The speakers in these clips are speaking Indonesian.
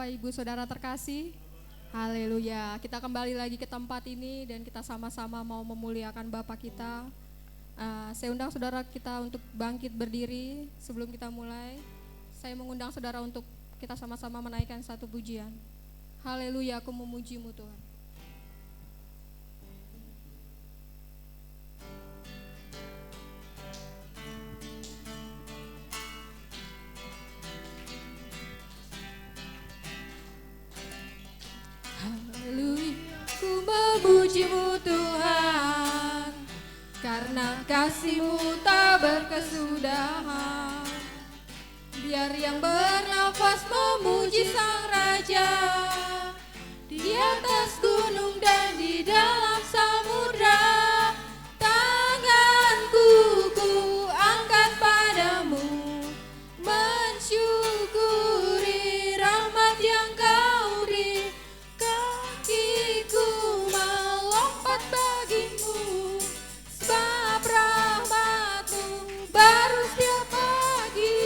Bapak Ibu Saudara terkasih. Haleluya. Kita kembali lagi ke tempat ini dan kita sama-sama mau memuliakan Bapak kita. Saya undang saudara kita untuk bangkit berdiri sebelum kita mulai. Saya mengundang saudara untuk kita sama-sama menaikkan satu pujian. Haleluya, aku memuji-Mu Tuhan. Ku memuji-Mu Tuhan, karena kasih-Mu tak berkesudahan. Biar yang bernafas memuji Sang Raja, di atas gunung dan di dalam samudra. Tanganku ku angkat padamu, mensyukuri rahmat yang Kau beri. Kakiku melompat bagimu, sebab rahmat-Mu baru setiap pagi.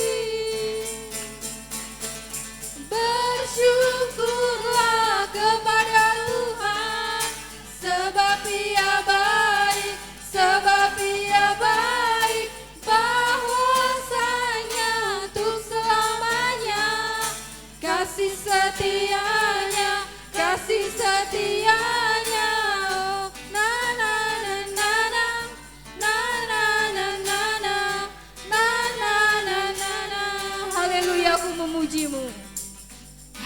Bersyukurlah kepada Tuhan, sebab Ia baik, sebab Ia baik, bahwasanya untuk selamanya. Kasih setianya, kasih setianya. Oh, na na na na na, na na na na na, na na na na na. Haleluya, aku memuji-Mu.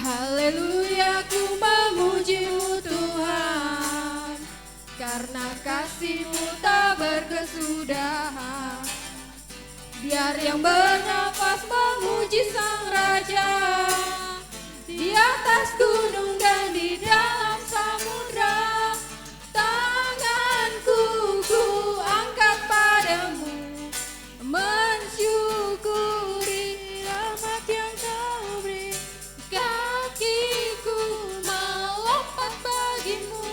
Haleluya, aku memuji-Mu Tuhan, karena kasih-Mu tak berkesudahan. Biar yang bernafas memuji Sang Raja, di atas gunung dan di dalam samudra. Tanganku ku angkat padamu, mensyukuri rahmat yang Kau beri. Kakiku melompat bagimu,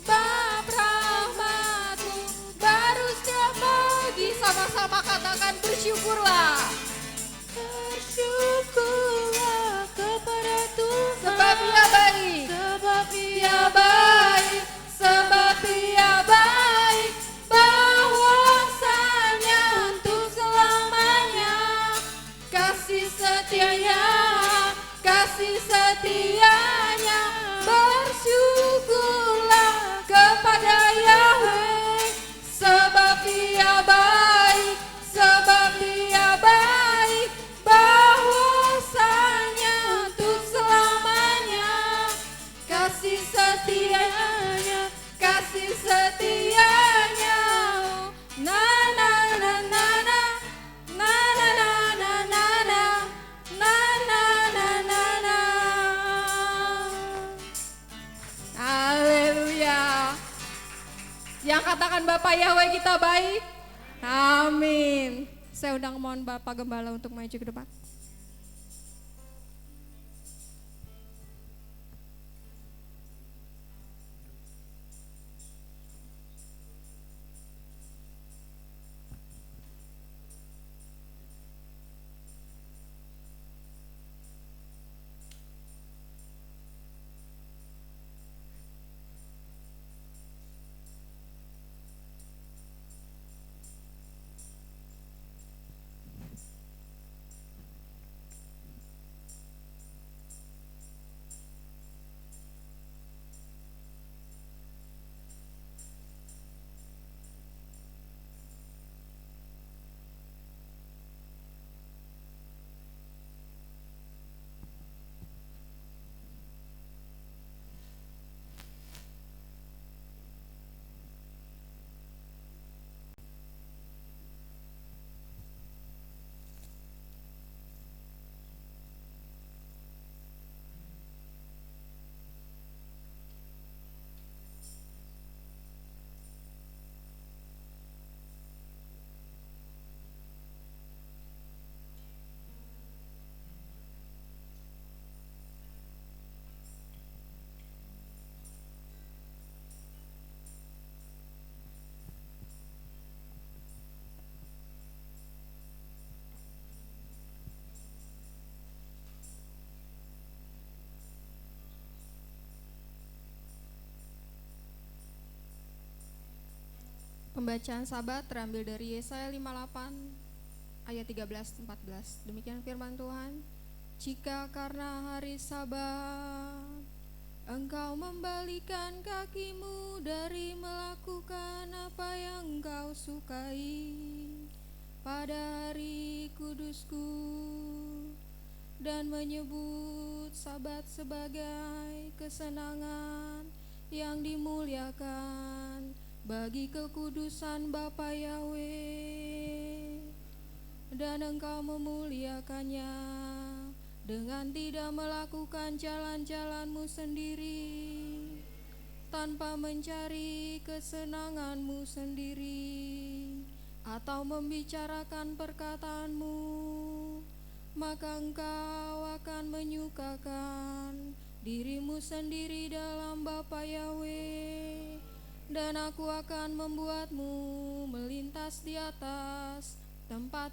sebab rahmat-Mu baru setiap pagi. Sama-sama katakan bersyukurlah. Bersyukurlah kepada Tuhan, sebab Ia baik, sebab Ia baik, sebab Ia baik, bahwasanya untuk selamanya. Kasih setianya, kasih setianya. Bersyukurlah kepada Yahweh, sebab Ia baik, sebab Ia baik, bahwasanya untuk selamanya. Kasih setianya, kasih setianya. Na na na na na, na na na na na na, na na na na na. Haleluya. Yang katakan Bapak Yahweh kita baik. Amin. Saya undang mohon Bapak Gembala untuk maju ke depan. Pembacaan Sabat terambil dari Yesaya 58 ayat 13-14. Demikian firman Tuhan. Jika karena hari Sabat engkau membalikan kakimu dari melakukan apa yang engkau sukai pada hari kudusku dan menyebut Sabat sebagai kesenangan yang dimuliakan bagi kekudusan Bapa Yahweh, dan engkau memuliakannya dengan tidak melakukan jalan-jalanmu sendiri, tanpa mencari kesenanganmu sendiri atau membicarakan perkataanmu, maka engkau akan menyukakan dirimu sendiri dalam Bapa Yahweh, dan aku akan membuatmu melintas di atas tempat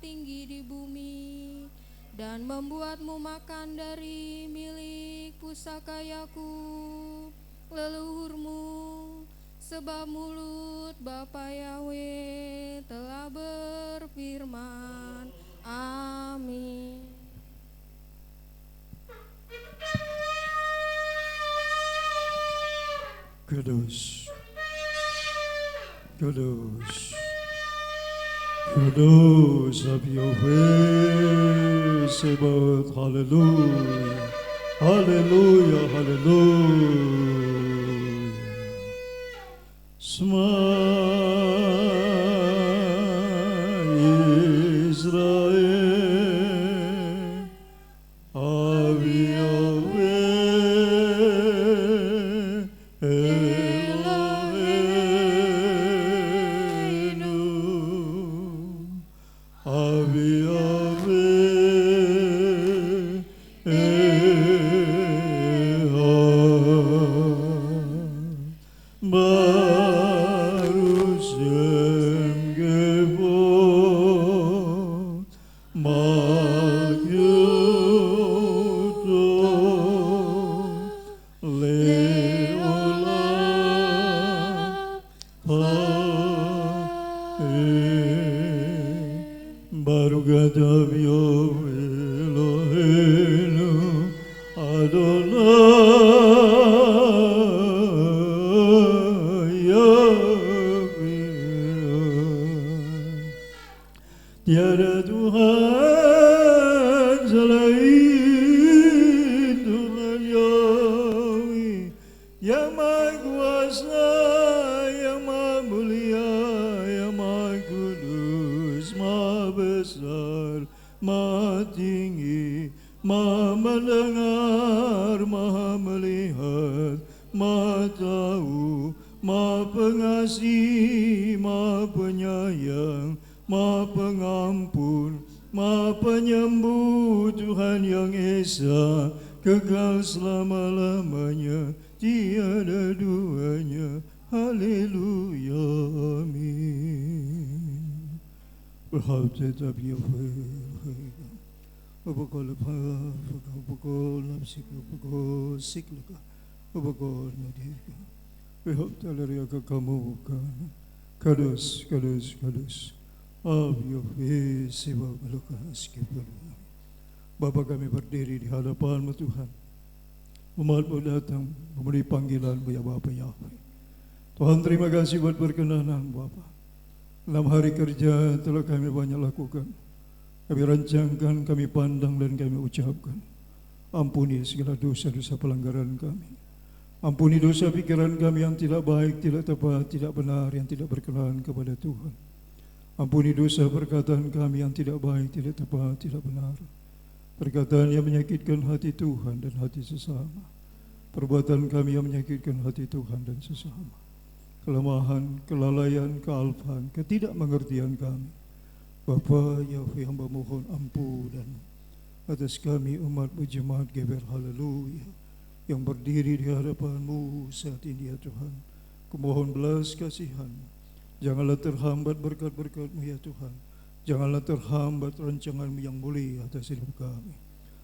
tinggi di bumi, dan membuatmu makan dari milik pusaka Yakub leluhurmu, sebab mulut Bapa Yahweh telah berfirman. Amin. Kudus, kudus, kudus Yahweh Sebaot. Haleluya, haleluya, haleluya. Shema Israel, Avi Yahweh tiada Tuhan selain Tuhan Yahweh, yang Maha Kuasa, yang Maha Mulia, yang Maha Kudus, Maha Besar, Maha Tinggi, Maha Mendengar, Maha Melihat, Maha Tahu, Maha Pengasih, Maha Penyayang, Maha Pengampun, Maha Penyembuh, Tuhan yang Esa, kekal selama-lamanya, tiada duanya. Haleluya, amin. Berhak tetap Yahweh, Ubakol Pah, Ubakol Napsik, Ubakol Siklaka, Ubakol Nadirka. Berhak talaria kekamukan, Kadus, Kadus, Kadus. Yahweh sebab melukas kepala. Bapa kami berdiri di hadapan-Mu Tuhan. Umat-Mu datang memberi panggilan-Mu ya Bapa Yahweh. Tuhan terima kasih buat perkenanan Bapa. Dalam hari kerja telah kami banyak lakukan. Kami rancangkan, kami pandang dan kami ucapkan. Ampuni segala dosa-dosa pelanggaran kami. Ampuni dosa pikiran kami yang tidak baik, tidak tepat, tidak benar, yang tidak berkenan kepada Tuhan. Ampuni dosa perkataan kami yang tidak baik, tidak tepat, tidak benar. Perkataan yang menyakitkan hati Tuhan dan hati sesama. Perbuatan kami yang menyakitkan hati Tuhan dan sesama. Kelemahan, kelalaian, kealpaan, ketidakmengertian kami. Bapa Yahweh, hamba mohon ampunan atas kami umat-Mu jemaat Geber. Haleluya, yang berdiri di hadapan-Mu saat ini ya Tuhan. Kumohon belas kasihan. Janganlah terhambat berkat-berkat-Mu ya Tuhan. Janganlah terhambat rancangan-Mu yang mulia atas hidup kami.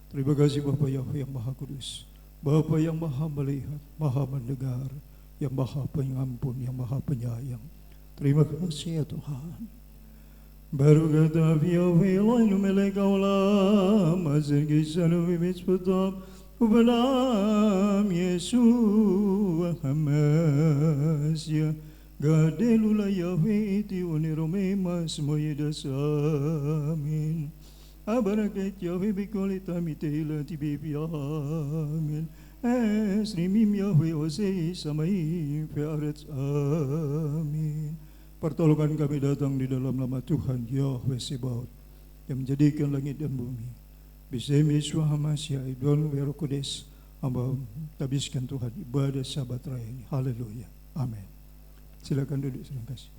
Terima kasih Bapa Yahweh yang Maha Kudus, Bapa yang Maha Melihat, Maha Mendengar, yang Maha Pengampun, yang Maha Penyayang. Terima kasih ya Tuhan. Baru kata Yahweh lainu meleka ulam azir kisanu bibis putam ubalam Yesua hamasya gadelula Yahweh iti unirome mas moyedas amin. Abarakat Yahweh bikolita mitela tibibi amin. Esrimim Yahweh osei samai fe'aretz amin. Pertolongan kami datang di dalam nama Tuhan Yahweh Sebaot yang menjadikan langit dan bumi. Bisem Yeshua Hamasya Idon Werokodes. Hamba habiskan Tuhan ibadah sabat raya ini. Haleluya. Amin. Silakan duduk, terima kasih.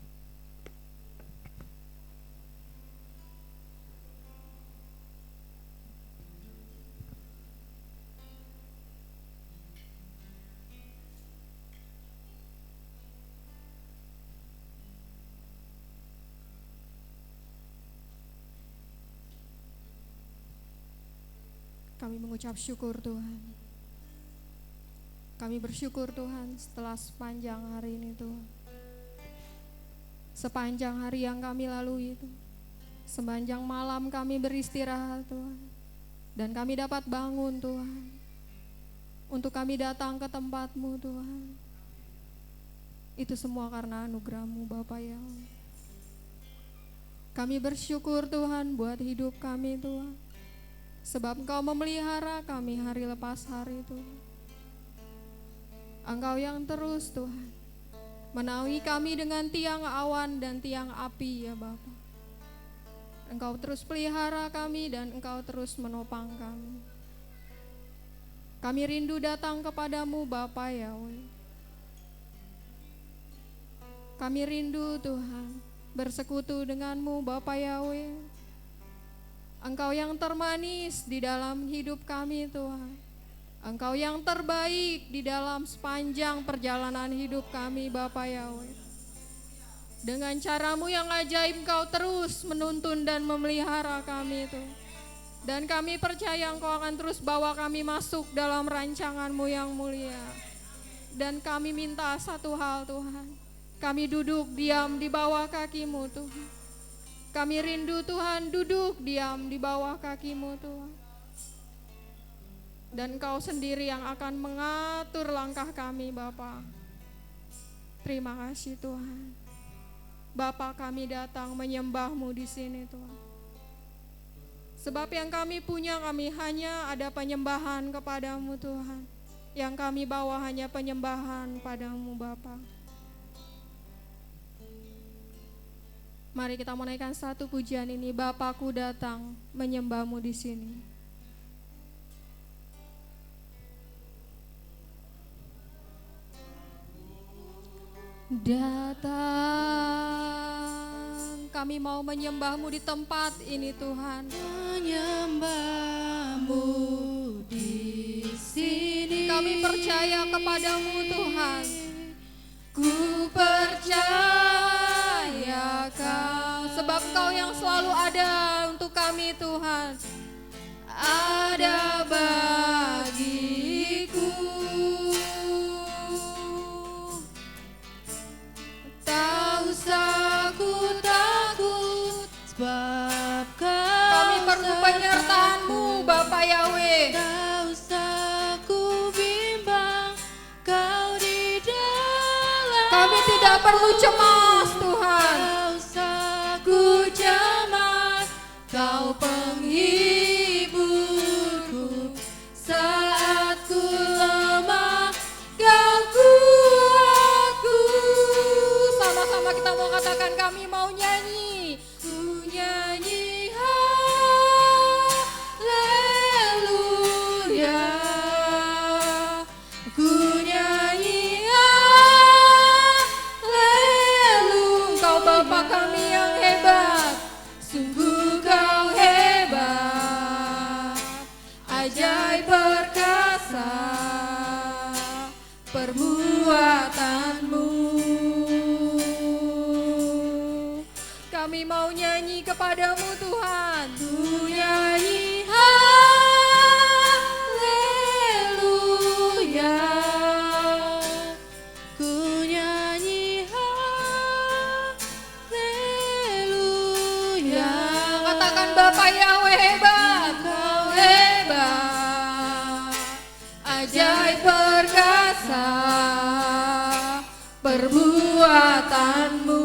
Kami mengucap syukur Tuhan. Kami bersyukur Tuhan setelah sepanjang hari ini Tuhan. Sepanjang hari yang kami lalui itu. Sepanjang malam kami beristirahat Tuhan. Dan kami dapat bangun Tuhan. Untuk kami datang ke tempat-Mu Tuhan. Itu semua karena anugerah-Mu Bapa Yahweh. Kami bersyukur Tuhan buat hidup kami Tuhan. Sebab Engkau memelihara kami hari lepas hari Tuhan. Engkau yang terus Tuhan menaungi kami dengan tiang awan dan tiang api ya Bapa. Engkau terus pelihara kami dan Engkau terus menopang kami. Kami rindu datang kepadamu Bapa Yahweh. Kami rindu Tuhan bersekutu denganmu Bapa Yahweh. Engkau yang termanis di dalam hidup kami Tuhan. Engkau yang terbaik di dalam sepanjang perjalanan hidup kami Bapa Yahweh. Dengan cara-Mu yang ajaib Engkau terus menuntun dan memelihara kami Tuhan. Dan kami percaya Engkau akan terus bawa kami masuk dalam rancangan-Mu yang mulia. Dan kami minta satu hal Tuhan. Kami duduk diam di bawah kaki-Mu Tuhan. Kami rindu Tuhan duduk diam di bawah kaki-Mu Tuhan. Dan Engkau sendiri yang akan mengatur langkah kami Bapa. Terima kasih Tuhan. Bapa kami datang menyembah-Mu di sini Tuhan. Sebab yang kami punya kami hanya ada penyembahan kepadamu Tuhan. Yang kami bawa hanya penyembahan padamu Bapa. Mari kita menaikkan satu pujian ini. Bapakku datang menyembah-Mu di sini. Datang, kami mau menyembah-Mu di tempat ini Tuhan. Menyembah-Mu di sini. Kami percaya kepadamu Tuhan. Ku percaya Kau, sebab Kau yang selalu ada untuk kami Tuhan. ada bagiku. Tak usah ku takut, sebab Kami Kau perlu penyertaan-Mu Bapa Yahweh. tak usah ku bimbang, Kau di dalam. Kami tidak perlu cemas Tuhan. Tak usah ku cemas, Kau penghiburku. Saat ku lemah, Kau kuatku. Sama-sama kita mau katakan, kami mau nyanyi. Ku nyanyi haleluya. Ku nyanyi haleluya. Engkau Bapa kami yang hebat. Sungguh Kau hebat, ajaib perkasa perbuatanmu. Kami mau nyanyi kepadamu Tuhan. Ku nyanyi haleluya. Ku nyanyi haleluya. ajaib perkasa perbuatanmu.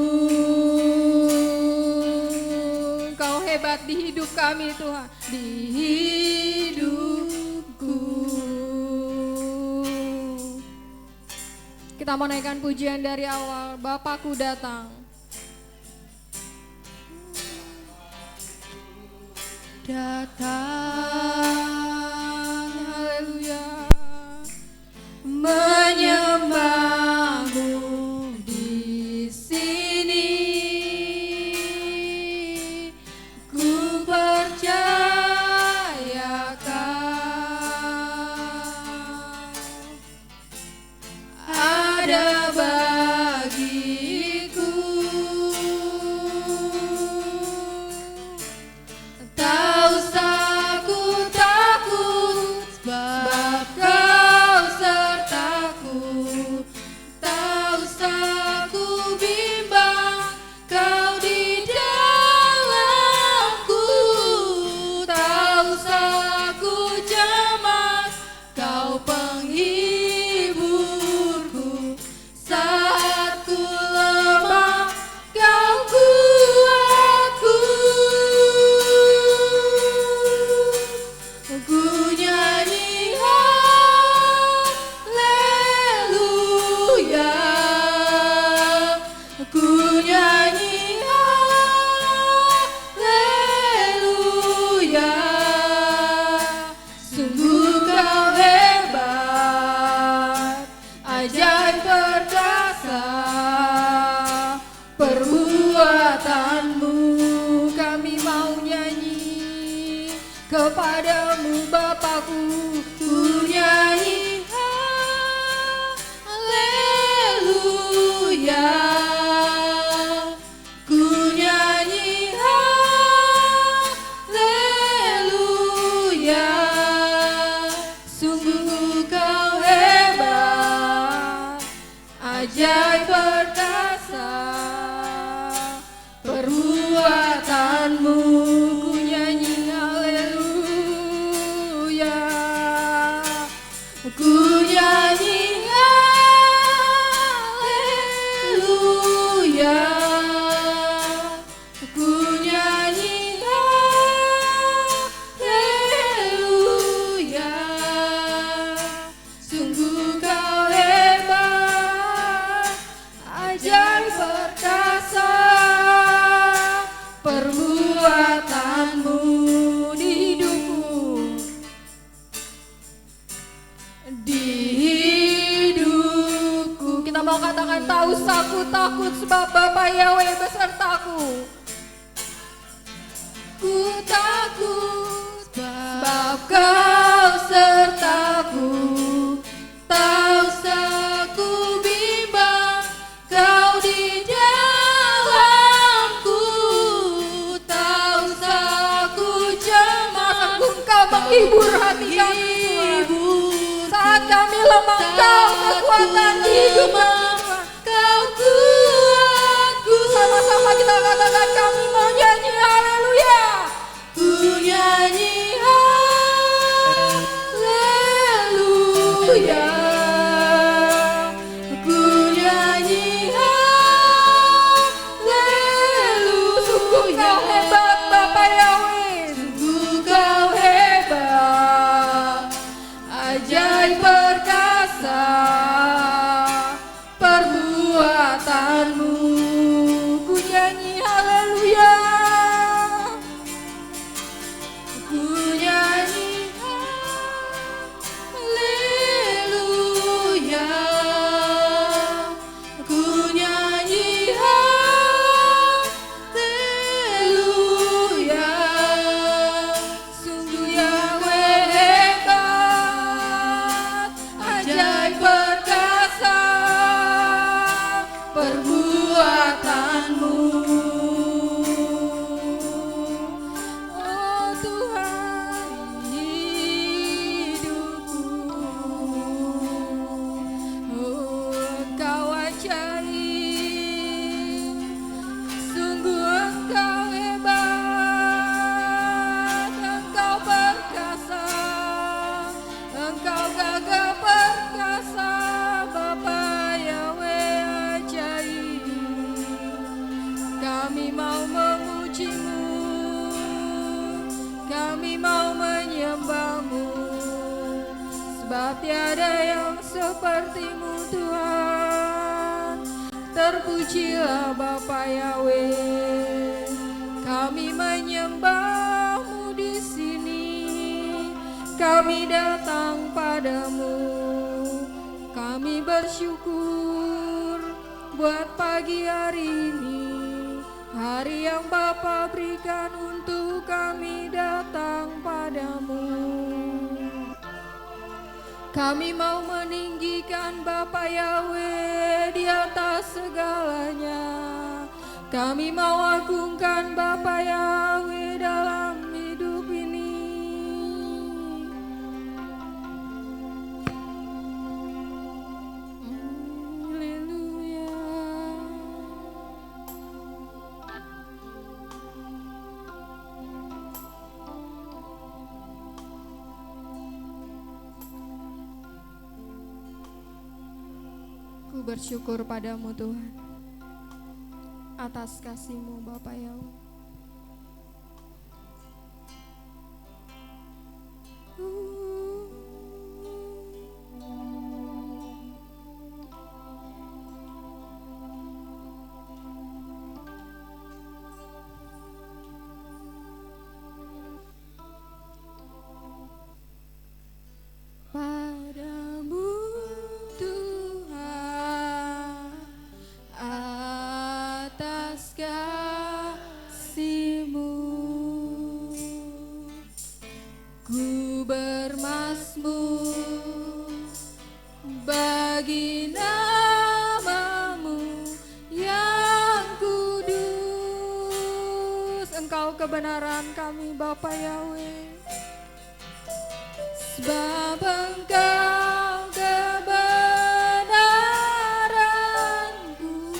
Engkau hebat di hidup kami Tuhan, Di hidupku. kita mau naikkan pujian dari awal. Bapakku datang. Datang, Haleluya. menyembahmu di sini. Ku percayakan ada bagiku. Tak usah ku takut, sebab Kau sertaku. Tak usah ku bimbang, Kau di dalamku. Tak usah ku cemas, Kau penghiburku. Saat ku lemah, Kau kuatku. Ku nyanyi haleluya. Ku nyanyi haleluya. Sungguh Kau hebat, ajaib perkasa perbuatanmu. Kami mau nyanyi kepadamu Bapakku. Ku nyanyi haleluya. Ku nyanyi haleluya. Sungguh Kau hebat, ajaib perkasa perbuatanmu. Ku nyanyi haleluya. Ku nyanyi haleluya. Ku nyanyi haleluya. Sungguh Kau hebat, ajaib perkasa perbuatanmu di hidupku. Di hidupku. Kita mau katakan tak usah ku takut, sebab Bapa Yahweh besertaku. Ku takut, sebab Kau sertaku. Tak usah ku bimbang, Kau di dalamku. Tak usah ku cemas, Engkau menghibur hati kami Tuhan. Saat kami lemah, Engkau kekuatan di hidup kami Tuhan. Kau kuatku. Sama-sama kita katakan kami mau nyanyi haleluya. Ku nyanyi haleluya. Ku nyanyi haleluya. Sungguh Kau hebat Bapa Yahweh. Sungguh Kau hebat, ajaib perkasa perbuatanmu. Ku nyanyi haleluya. Ku nyanyi haleluya. Ku nyanyi haleluya. Sungguh Yahweh hebat, ajaib perkasa perbuatanmu. Oh Tuhan, hidupku. Oh Engkau ajaib, sungguh Engkau hebat, Engkau perkasa, Engkau gagah sebab tiada yang seperti-Mu Tuhan. Terpujilah Bapa Yahweh, kami menyembah-Mu di sini, kami datang padamu, kami bersyukur buat pagi hari ini, hari yang Bapa berikan untuk kami datang padamu. Kami mau meninggikan Bapa Yahweh di atas segalanya. Kami mau agungkan Bapa Yahweh dalam hidup ini. Haleluya. Ku bersyukur padamu Tuhan atas kasih-Mu Bapa Yahweh. Padamu Tuhan, atas kasih-Mu ku bermazmur bagi nama-Mu yang kudus. Engkau kebenaran kami Bapa Yahweh, sebab Engkau kebenaranku,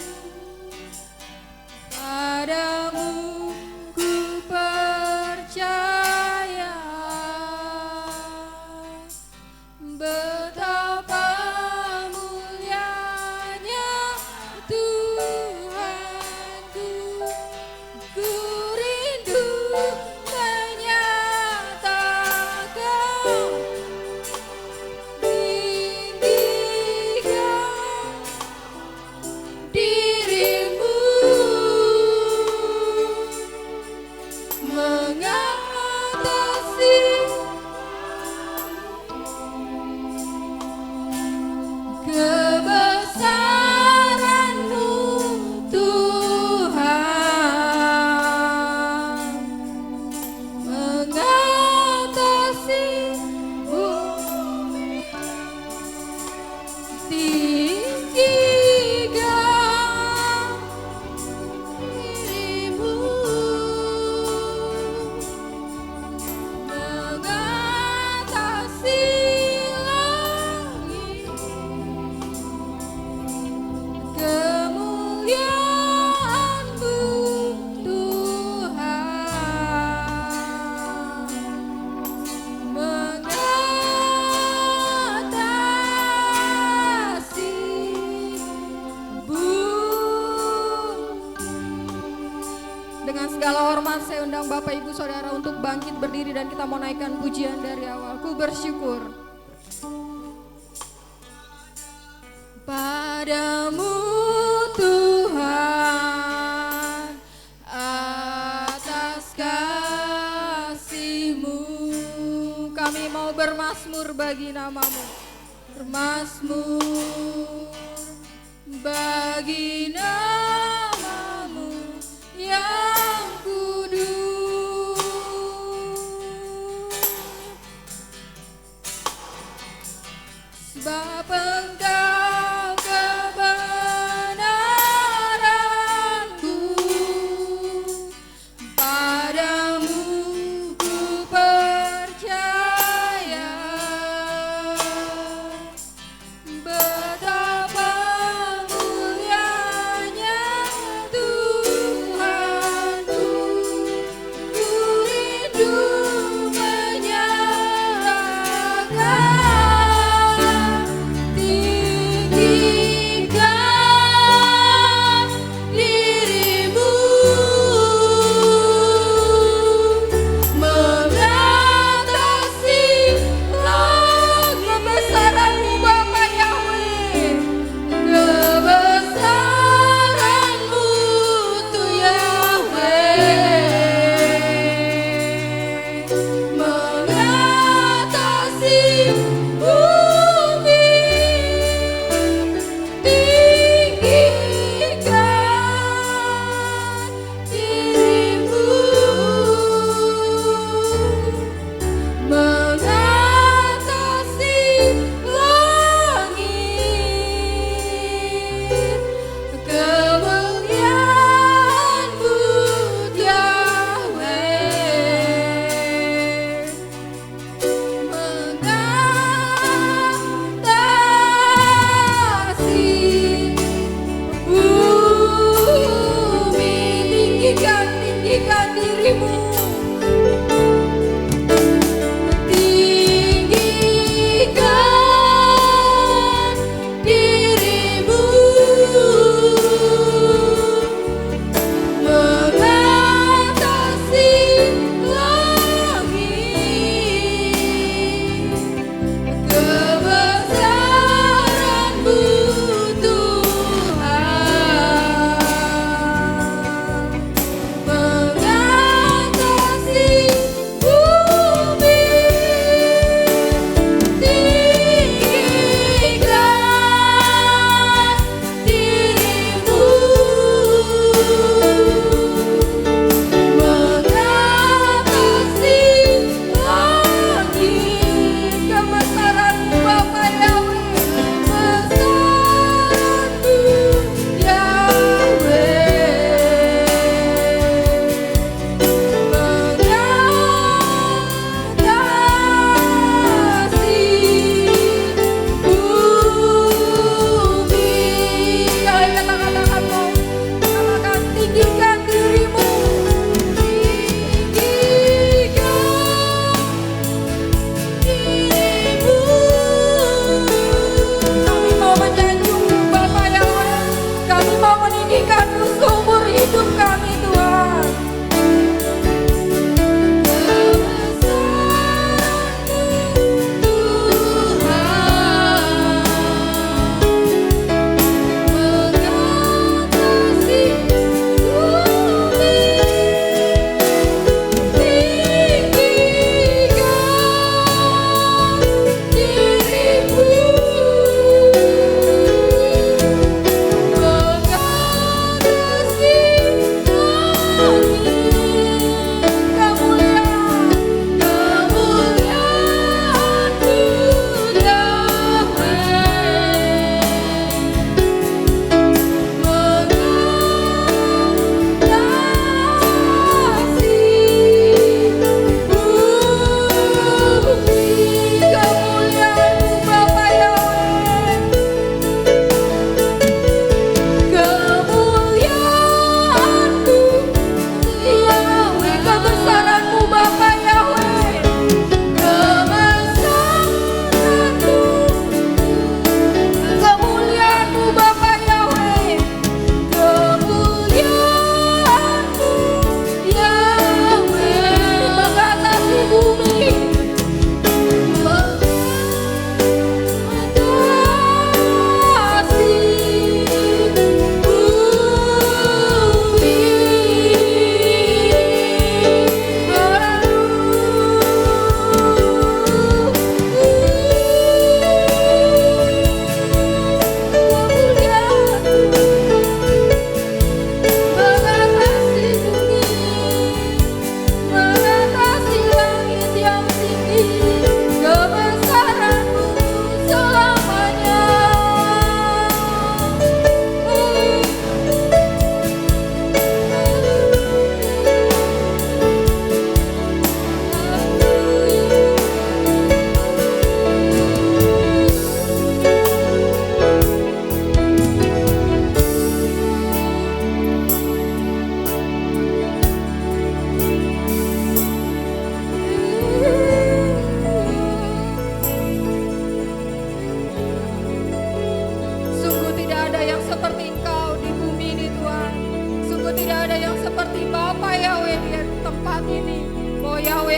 padamu ku percaya. Betapa mulianya Tuhanku, ku rindu menyatakan dirimu, mengatasi kebesaran-Mu Tuhan, mengatasi bumi tinggikan dirimu, mengatasi langit, kemuliaan-Mu Tuhan, mengatasi bumi. Dengan segala hormat saya undang Bapak Ibu Saudara untuk bangkit berdiri dan kita mau naikkan pujian dari awal. Ku bersyukur padamu Tuhan, atas kasih-Mu kami mau bermazmur bagi nama-Mu, bermazmur bagi nama-Mu yang kudus. Sebab Engkau kebenaranku, padamu ku percaya. Betapa mulianya Tuhanku, ku rindu menyerahkan diri.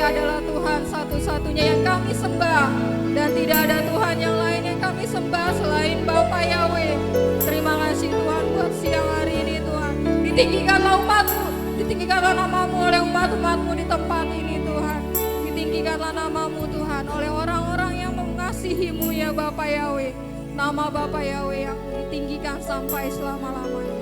adalah Tuhan satu-satunya yang kami sembah, dan tidak ada Tuhan yang lain yang kami sembah selain Bapa Yahweh. Terima kasih Tuhan buat siang hari ini Tuhan. Ditinggikanlah umat-Mu, ditinggikanlah nama-Mu oleh umat-umat-Mu di tempat ini Tuhan. Ditinggikanlah nama-Mu Tuhan oleh orang-orang yang mengasihi-Mu ya Bapa Yahweh. Nama Bapa Yahweh yang ditinggikan sampai selama-lamanya.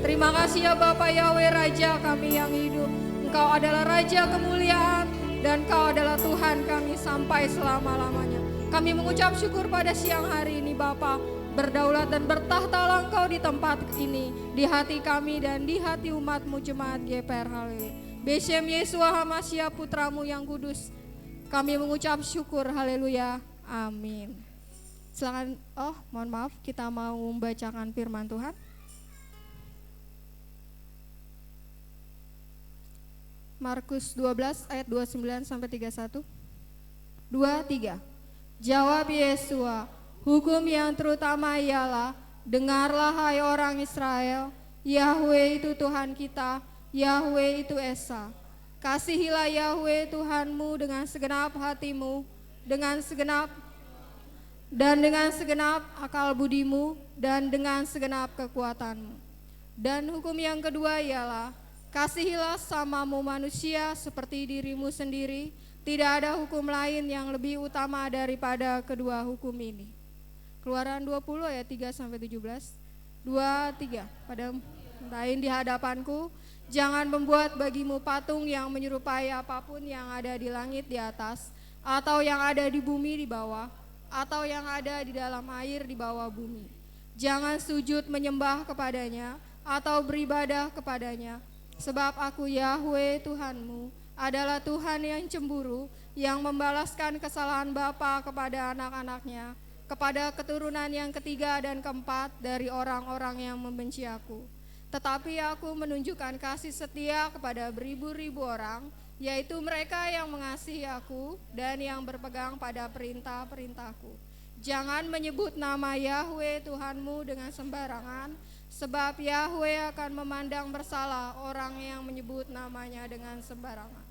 Terima kasih ya Bapa Yahweh, Raja kami yang hidup. Engkau adalah Raja kemuliaan dan Kau adalah Tuhan kami sampai selama-lamanya. Kami mengucap syukur pada siang hari ini Bapa. Berdaulat dan bertahtalah Engkau di tempat ini, di hati kami dan di hati umat-Mu jemaat GPR. Haleluya. Beshem Yesua Hamasya Putramu yang kudus, kami mengucap syukur. Haleluya. Amin. Silakan, mohon maaf, kita mau membacakan firman Tuhan. Markus 12 ayat 29 sampai 31. 23. Jawab Yesua, hukum yang terutama ialah, dengarlah hai orang Israel, Yahweh itu Tuhan kita, Yahweh itu Esa. Kasihilah Yahweh Tuhanmu dengan segenap hatimu, dengan segenap akal budimu, dan dengan segenap kekuatanmu. Dan hukum yang kedua ialah, kasihilah samamu manusia seperti dirimu sendiri. Tidak ada hukum lain yang lebih utama daripada kedua hukum ini. Keluaran 20 ayat 3 sampai 17. 23. Pada lain di hadapanku, jangan membuat bagimu patung yang menyerupai apapun yang ada di langit di atas, atau yang ada di bumi di bawah, atau yang ada di dalam air di bawah bumi. Jangan sujud menyembah kepadanya atau beribadah kepadanya. Sebab aku Yahweh Tuhanmu adalah Tuhan yang cemburu, yang membalaskan kesalahan bapa kepada anak-anaknya, kepada keturunan yang ketiga dan keempat dari orang-orang yang membenci aku. Tetapi aku menunjukkan kasih setia kepada beribu-ribu orang, yaitu mereka yang mengasihi aku dan yang berpegang pada perintah-perintahku. Jangan menyebut nama Yahweh Tuhanmu dengan sembarangan, sebab Yahweh akan memandang bersalah orang yang menyebut namanya dengan sembarangan.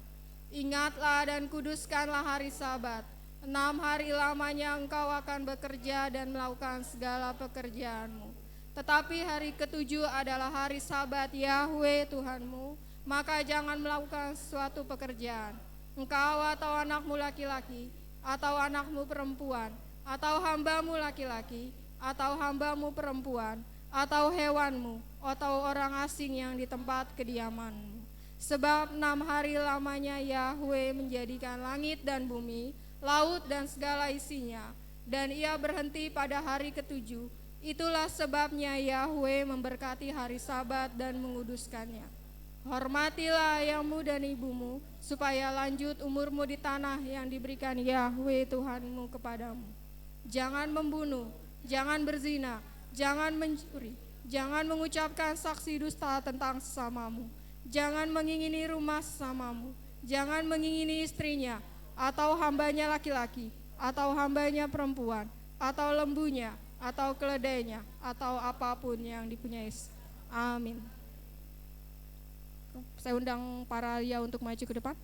Ingatlah dan kuduskanlah hari Sabat. 6 hari lamanya engkau akan bekerja dan melakukan segala pekerjaanmu. Tetapi hari ketujuh adalah hari Sabat Yahweh Tuhanmu, maka jangan melakukan suatu pekerjaan. Engkau atau anakmu laki-laki, atau anakmu perempuan, atau hambamu laki-laki, atau hambamu perempuan, atau hewanmu, atau orang asing yang di tempat kediamanmu. Sebab 6 hari lamanya Yahweh menjadikan langit dan bumi, laut dan segala isinya, dan ia berhenti pada hari ketujuh. Itulah sebabnya Yahweh memberkati hari Sabat dan menguduskannya. Hormatilah ayahmu dan ibumu, supaya lanjut umurmu di tanah yang diberikan Yahweh Tuhanmu kepadamu. Jangan membunuh, jangan berzina, jangan mencuri, jangan mengucapkan saksi dusta tentang sesamamu, jangan mengingini rumah sesamamu, jangan mengingini istrinya, atau hambanya laki-laki, atau hambanya perempuan, atau lembunya, atau keledainya, atau apapun yang dipunyai. Amin. Saya undang para lia untuk maju ke depan.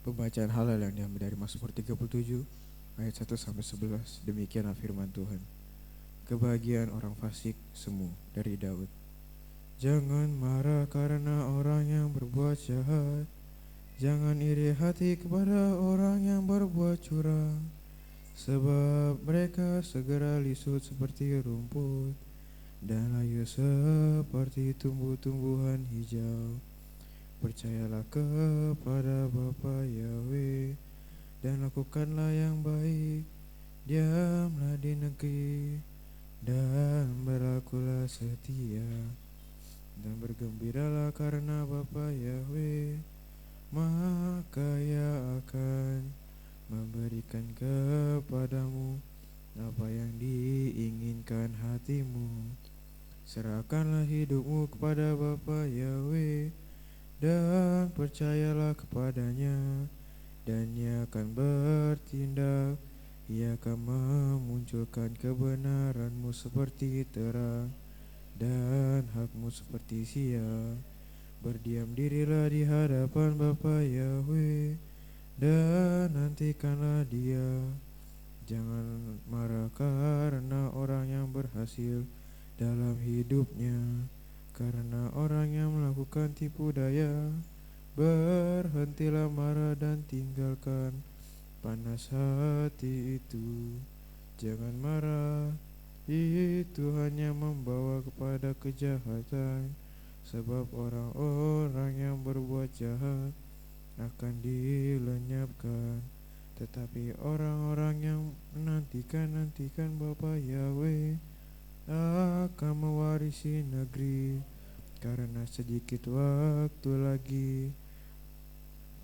Pembacaan halal yang diambil dari Mazmur 37 ayat 1 sampai 11. Demikianlah firman Tuhan. Kebahagiaan orang fasik semu, dari Daud. Jangan marah karena orang yang berbuat jahat. Jangan iri hati kepada orang yang berbuat curang, sebab mereka segera lisut seperti rumput dan layu seperti tumbuh-tumbuhan hijau. Percayalah kepada Bapa Yahweh dan lakukanlah yang baik. Diamlah di negeri dan berlakulah setia, dan bergembiralah karena Bapa Yahweh, maka Ia akan memberikan kepadamu apa yang diinginkan hatimu. Serahkanlah hidupmu kepada Bapa Yahweh dan percayalah kepadanya, dan Ia akan bertindak. Ia akan memunculkan kebenaranmu seperti terang dan hakmu seperti siang. Berdiam dirilah di hadapan Bapa Yahweh dan nantikanlah Dia. Jangan marah karena orang yang berhasil dalam hidupnya, karena orang yang melakukan tipu daya. Berhentilah marah dan tinggalkan panas hati itu. Jangan marah, itu hanya membawa kepada kejahatan. Sebab orang-orang yang berbuat jahat akan dilenyapkan, tetapi orang-orang yang menantikan Bapa Yahweh akan mewarisi negeri. Karena sedikit waktu lagi,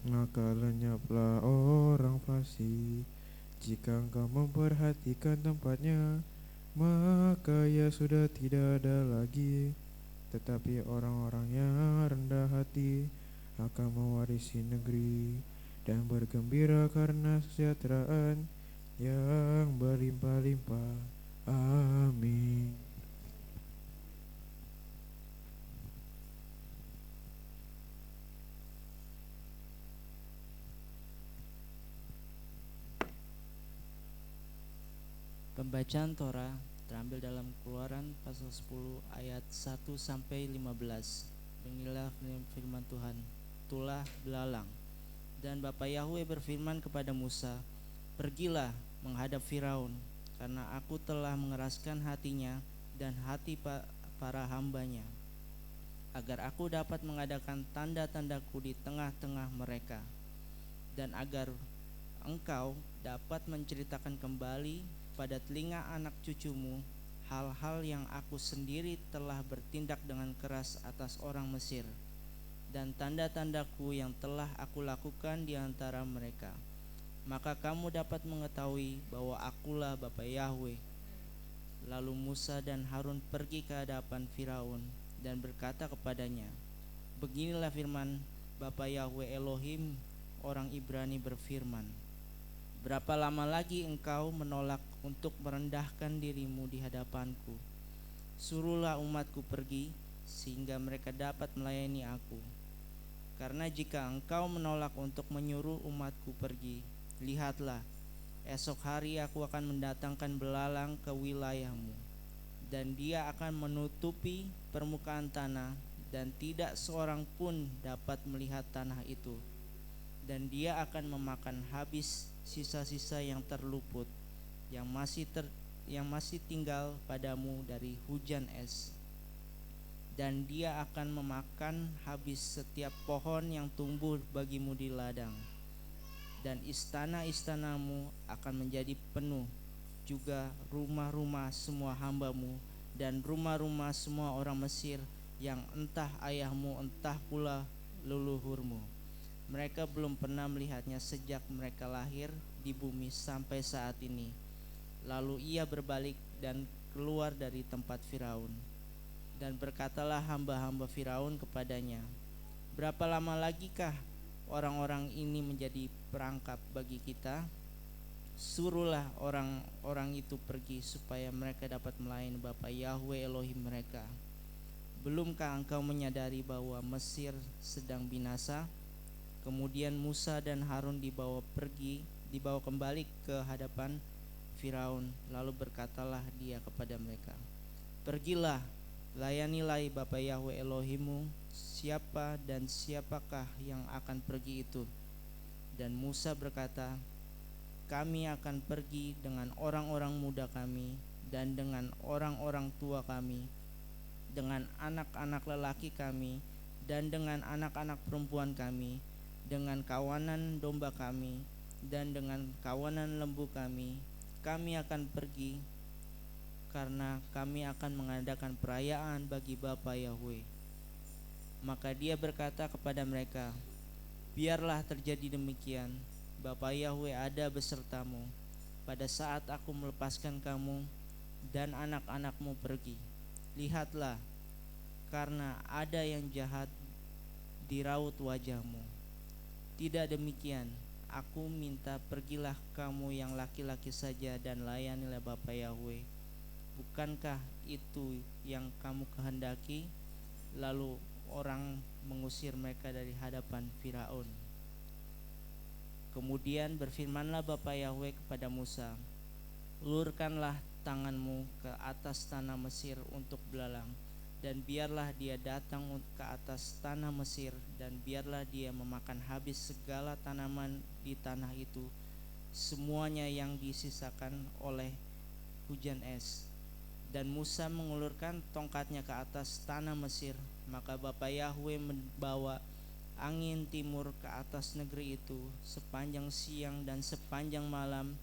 maka lenyaplah orang fasik. Jika engkau memperhatikan tempatnya, maka ia sudah tidak ada lagi. Tetapi orang-orang yang rendah hati akan mewarisi negeri dan bergembira karena kesejahteraan yang berlimpah-limpah. Amin. Pembacaan Torah terambil dalam Keluaran pasal 10 ayat 1 sampai 15. Beginilah firman Tuhan. Tulah belalang. Dan Bapa Yahweh berfirman kepada Musa, "Pergilah menghadap Firaun, karena aku telah mengeraskan hatinya dan hati para hambanya, agar aku dapat mengadakan tanda-tandaku di tengah-tengah mereka, dan agar engkau dapat menceritakan kembali pada telinga anak cucumu hal-hal yang aku sendiri telah bertindak dengan keras atas orang Mesir, dan tanda-tandaku yang telah aku lakukan di antara mereka. Maka kamu dapat mengetahui bahwa akulah Bapa Yahweh." Lalu Musa dan Harun pergi ke hadapan Firaun dan berkata kepadanya, "Beginilah firman Bapa Yahweh Elohim orang Ibrani berfirman, berapa lama lagi engkau menolak untuk merendahkan dirimu di hadapanku? Suruhlah umatku pergi, sehingga mereka dapat melayani aku. Karena jika engkau menolak untuk menyuruh umatku pergi, lihatlah, esok hari aku akan mendatangkan belalang ke wilayahmu, dan dia akan menutupi permukaan tanah, dan tidak seorang pun dapat melihat tanah itu. Dan dia akan memakan habis sisa-sisa yang terluput, yang masih tinggal padamu dari hujan es. Dan dia akan memakan habis setiap pohon yang tumbuh bagimu di ladang. Dan istana-istanamu akan menjadi penuh, juga rumah-rumah semua hambamu, dan rumah-rumah semua orang Mesir yang entah ayahmu entah pula leluhurmu. Mereka belum pernah melihatnya sejak mereka lahir di bumi sampai saat ini." Lalu ia berbalik dan keluar dari tempat Firaun. Dan berkatalah hamba-hamba Firaun kepadanya, "Berapa lama lagikah orang-orang ini menjadi perangkap bagi kita? Suruhlah orang-orang itu pergi, supaya mereka dapat melayani Bapa Yahweh Elohim mereka. Belumkah engkau menyadari bahwa Mesir sedang binasa?" Kemudian Musa dan Harun dibawa kembali ke hadapan Firaun. Lalu berkatalah dia kepada mereka, "Pergilah, layanilah Bapa Yahweh Elohimmu. Siapa dan siapakah yang akan pergi itu?" Dan Musa berkata, "Kami akan pergi dengan orang-orang muda kami, dan dengan orang-orang tua kami, dengan anak-anak lelaki kami, dan dengan anak-anak perempuan kami, dengan kawanan domba kami, dan dengan kawanan lembu kami akan pergi, karena kami akan mengadakan perayaan bagi Bapa Yahwe. Maka dia berkata kepada mereka, biarlah terjadi demikian. Bapa Yahwe ada besertamu pada saat aku melepaskan kamu dan anak-anakmu pergi. Lihatlah, karena ada yang jahat di raut wajahmu. Tidak demikian, aku minta pergilah kamu yang laki-laki saja dan layanilah Bapa Yahwe. Bukankah itu yang kamu kehendaki? Lalu orang mengusir mereka dari hadapan Firaun. Kemudian berfirmanlah Bapa Yahwe kepada Musa, ulurkanlah tanganmu ke atas tanah Mesir untuk belalang, dan biarlah dia datang ke atas tanah Mesir, dan biarlah dia memakan habis segala tanaman di tanah itu, semuanya yang disisakan oleh hujan es. Dan Musa mengulurkan tongkatnya ke atas tanah Mesir, maka Bapa Yahwe membawa angin timur ke atas negeri itu sepanjang siang dan sepanjang malam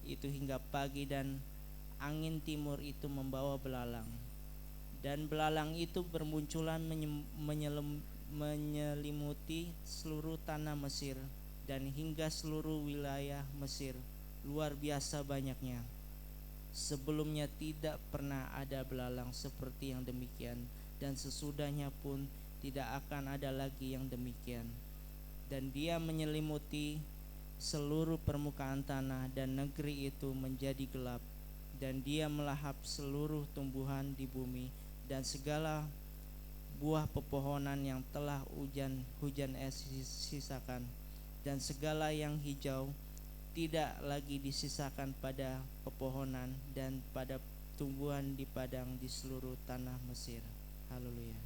itu hingga pagi, dan angin timur itu membawa belalang. Dan belalang itu bermunculan menyelimuti seluruh tanah Mesir dan hingga seluruh wilayah Mesir, luar biasa banyaknya. Sebelumnya tidak pernah ada belalang seperti yang demikian, dan sesudahnya pun tidak akan ada lagi yang demikian. Dan dia menyelimuti seluruh permukaan tanah, dan negeri itu menjadi gelap, dan dia melahap seluruh tumbuhan di bumi dan segala buah pepohonan yang telah hujan es sisakan, dan segala yang hijau tidak lagi disisakan pada pepohonan dan pada tumbuhan di padang di seluruh tanah Mesir. Haleluya.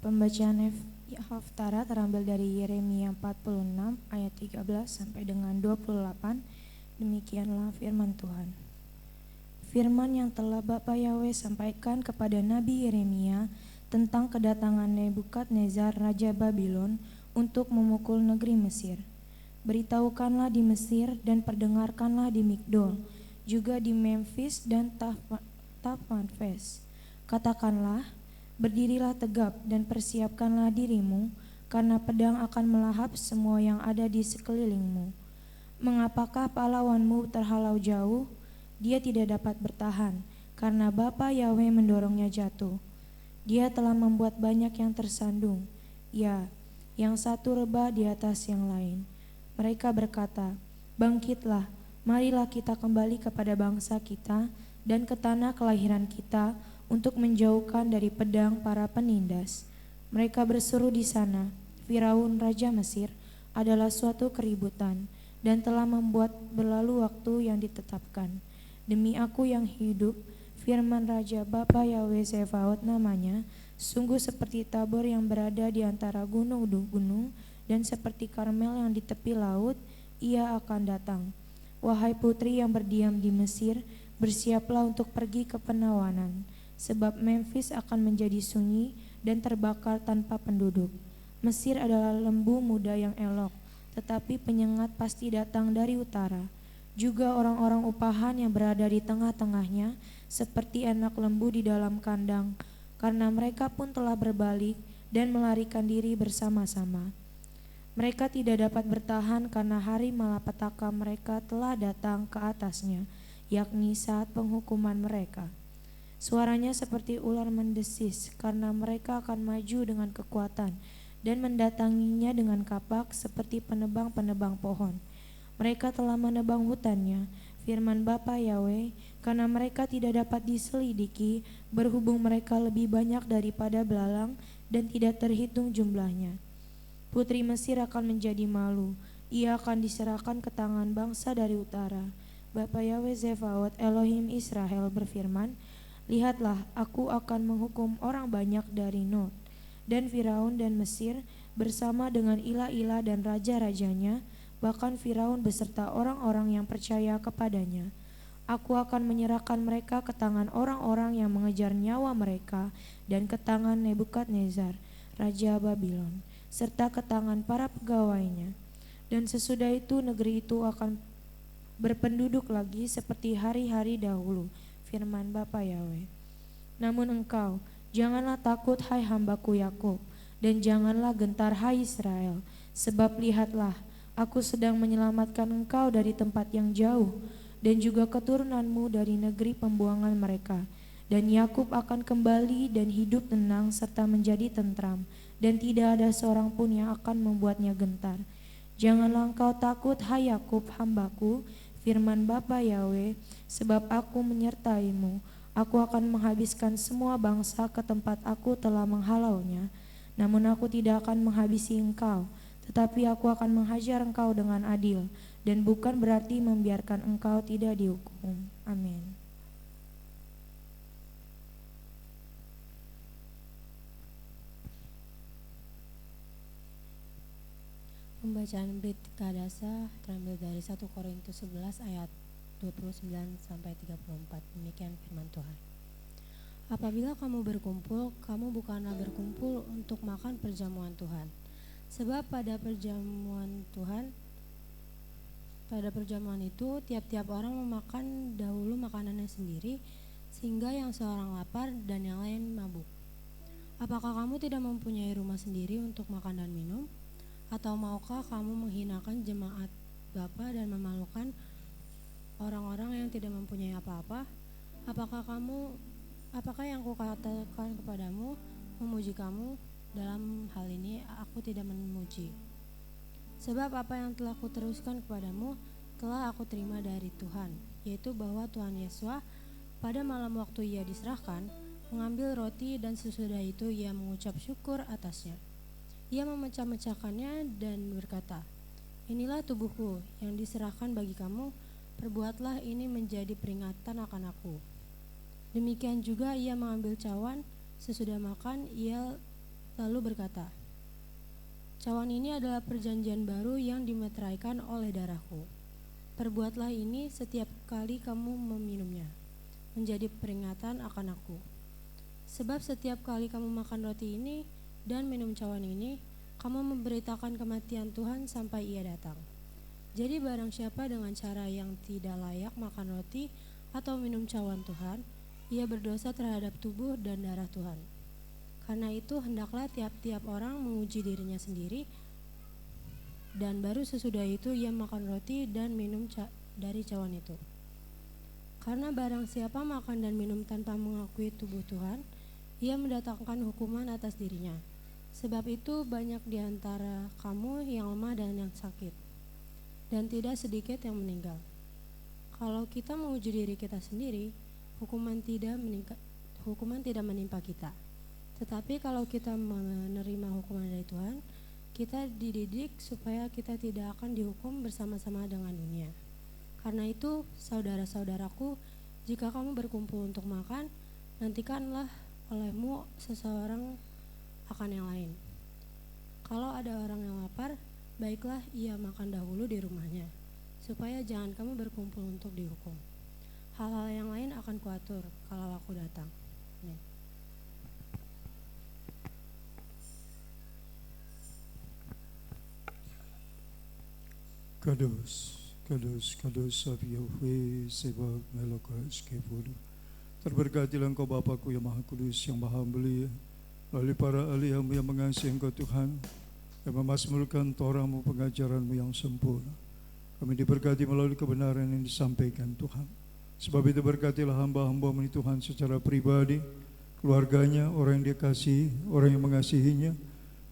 Pembacaan Haftarah terambil dari Yeremia 46 ayat 13 sampai dengan 28. Demikianlah firman Tuhan. Firman yang telah Bapa Yahwe sampaikan kepada Nabi Yeremia tentang kedatangan Nebukadnezar Raja Babylon untuk memukul negeri Mesir. Beritahukanlah di Mesir dan perdengarkanlah di Migdol, juga di Memphis dan Tahpanhes. Katakanlah, berdirilah tegap dan persiapkanlah dirimu, karena pedang akan melahap semua yang ada di sekelilingmu. Mengapakah pahlawanmu terhalau jauh? Dia tidak dapat bertahan, karena Bapa Yahwe mendorongnya jatuh. Dia telah membuat banyak yang tersandung, ya, yang satu rebah di atas yang lain. Mereka berkata, bangkitlah, marilah kita kembali kepada bangsa kita dan ke tanah kelahiran kita, untuk menjauhkan dari pedang para penindas. Mereka berseru di sana, Firaun Raja Mesir adalah suatu keributan dan telah membuat berlalu waktu yang ditetapkan. Demi aku yang hidup, firman Raja Bapa Yahwe Zebaot namanya, sungguh seperti Tabor yang berada di antara gunung-gunung dan seperti Karmel yang di tepi laut, ia akan datang. Wahai putri yang berdiam di Mesir, bersiaplah untuk pergi ke penawanan. Sebab Memphis akan menjadi sunyi dan terbakar tanpa penduduk. Mesir adalah lembu muda yang elok, tetapi penyengat pasti datang dari utara. Juga orang-orang upahan yang berada di tengah-tengahnya, seperti anak lembu di dalam kandang, karena mereka pun telah berbalik dan melarikan diri bersama-sama. Mereka tidak dapat bertahan karena hari malapetaka mereka telah datang ke atasnya, yakni saat penghukuman mereka. Suaranya seperti ular mendesis, karena mereka akan maju dengan kekuatan dan mendatanginya dengan kapak seperti penebang-penebang pohon. Mereka telah menebang hutannya, firman Bapa Yahwe, karena mereka tidak dapat diselidiki, berhubung mereka lebih banyak daripada belalang dan tidak terhitung jumlahnya. Putri Mesir akan menjadi malu, ia akan diserahkan ke tangan bangsa dari utara. Bapa Yahwe Zebaot Elohim Israel berfirman, lihatlah, aku akan menghukum orang banyak dari Nod dan Firaun dan Mesir bersama dengan ilah-ilah dan raja-rajanya, bahkan Firaun beserta orang-orang yang percaya kepadanya. Aku akan menyerahkan mereka ke tangan orang-orang yang mengejar nyawa mereka dan ke tangan Nebukadnezar, Raja Babylon, serta ke tangan para pegawainya. Dan sesudah itu negeri itu akan berpenduduk lagi seperti hari-hari dahulu, firman Bapa Yahweh. Namun engkau, janganlah takut hai hambaku Yakub, dan janganlah gentar hai Israel, sebab lihatlah, aku sedang menyelamatkan engkau dari tempat yang jauh, dan juga keturunanmu dari negeri pembuangan mereka. Dan Yakub akan kembali dan hidup tenang serta menjadi tentram, dan tidak ada seorang pun yang akan membuatnya gentar. Janganlah engkau takut hai Yakub hambaku, firman Bapa Yahweh, sebab aku menyertaimu. Aku akan menghabiskan semua bangsa ke tempat aku telah menghalaunya. Namun aku tidak akan menghabisi engkau, tetapi aku akan menghajar engkau dengan adil, dan bukan berarti membiarkan engkau tidak dihukum. Amin. Pembacaan Berita Kadasa terambil dari 1 Korintus 11 ayat 29 sampai 34. Demikian firman Tuhan. Apabila kamu berkumpul, kamu bukanlah berkumpul untuk makan perjamuan Tuhan. Sebab pada perjamuan itu tiap-tiap orang memakan dahulu makanannya sendiri, sehingga yang seorang lapar dan yang lain mabuk. Apakah kamu tidak mempunyai rumah sendiri untuk makan dan minum? Atau maukah kamu menghinakan jemaat Bapa dan memalukan orang-orang yang tidak mempunyai apa-apa? Apakah yang kukatakan kepadamu memuji kamu? Dalam hal ini aku tidak memuji. Sebab apa yang telah kuteruskan kepadamu telah aku terima dari Tuhan, yaitu bahwa Tuhan Yesus pada malam waktu ia diserahkan mengambil roti, dan sesudah itu ia mengucap syukur atasnya. Ia memecah-mecahkannya dan berkata, "Inilah tubuhku yang diserahkan bagi kamu, perbuatlah ini menjadi peringatan akan aku." Demikian juga ia mengambil cawan, sesudah makan ia lalu berkata, "Cawan ini adalah perjanjian baru yang dimeteraikan oleh darahku. Perbuatlah ini setiap kali kamu meminumnya, menjadi peringatan akan aku. Sebab setiap kali kamu makan roti ini dan minum cawan ini, kamu memberitakan kematian Tuhan sampai ia datang. Jadi barang siapa dengan cara yang tidak layak makan roti atau minum cawan Tuhan, ia berdosa terhadap tubuh dan darah Tuhan. Karena itu hendaklah tiap-tiap orang menguji dirinya sendiri, dan baru sesudah itu ia makan roti dan minum dari cawan itu. Karena barang siapa makan dan minum tanpa mengakui tubuh Tuhan, ia mendatangkan hukuman atas dirinya. Sebab itu banyak di antara kamu yang lemah dan yang sakit, dan tidak sedikit yang meninggal. Kalau kita menguji diri kita sendiri, hukuman tidak menimpa kita. Tetapi kalau kita menerima hukuman dari Tuhan, kita dididik supaya kita tidak akan dihukum bersama-sama dengan dunia. Karena itu, saudara-saudaraku, jika kamu berkumpul untuk makan, nantikanlah olehmu seseorang akan yang lain. Kalau ada orang yang lapar, baiklah ia makan dahulu di rumahnya, supaya jangan kamu berkumpul untuk dihukum. Hal-hal yang lain akan kuatur kalau aku datang. Amin. Kudus, kudus, kudus Yahweh sebab melokas kepudu. Terberkatilah Engkau Bapakku yang Maha Kudus, yang Maha Mulia, melalui para ahli-Mu yang mengasihi Engkau Tuhan, yang memasmurkan Torah-Mu, pengajaran-Mu yang sempurna. Kami diberkati melalui kebenaran yang disampaikan Tuhan. Sebab itu berkatilah hamba-hamba-Mu Tuhan secara pribadi, keluarganya, orang yang Dia kasihi, orang yang mengasihinya.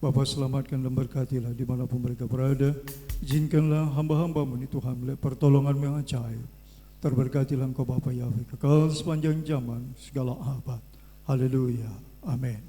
Bapa selamatkan dan berkatilah dimanapun mereka berada. Izinkanlah hamba-hamba-Mu Tuhan melihat pertolongan-Mu yang ajaib. Terberkatilah Engkau Bapa Yahweh kekal sepanjang zaman segala abad. Haleluya. Amin.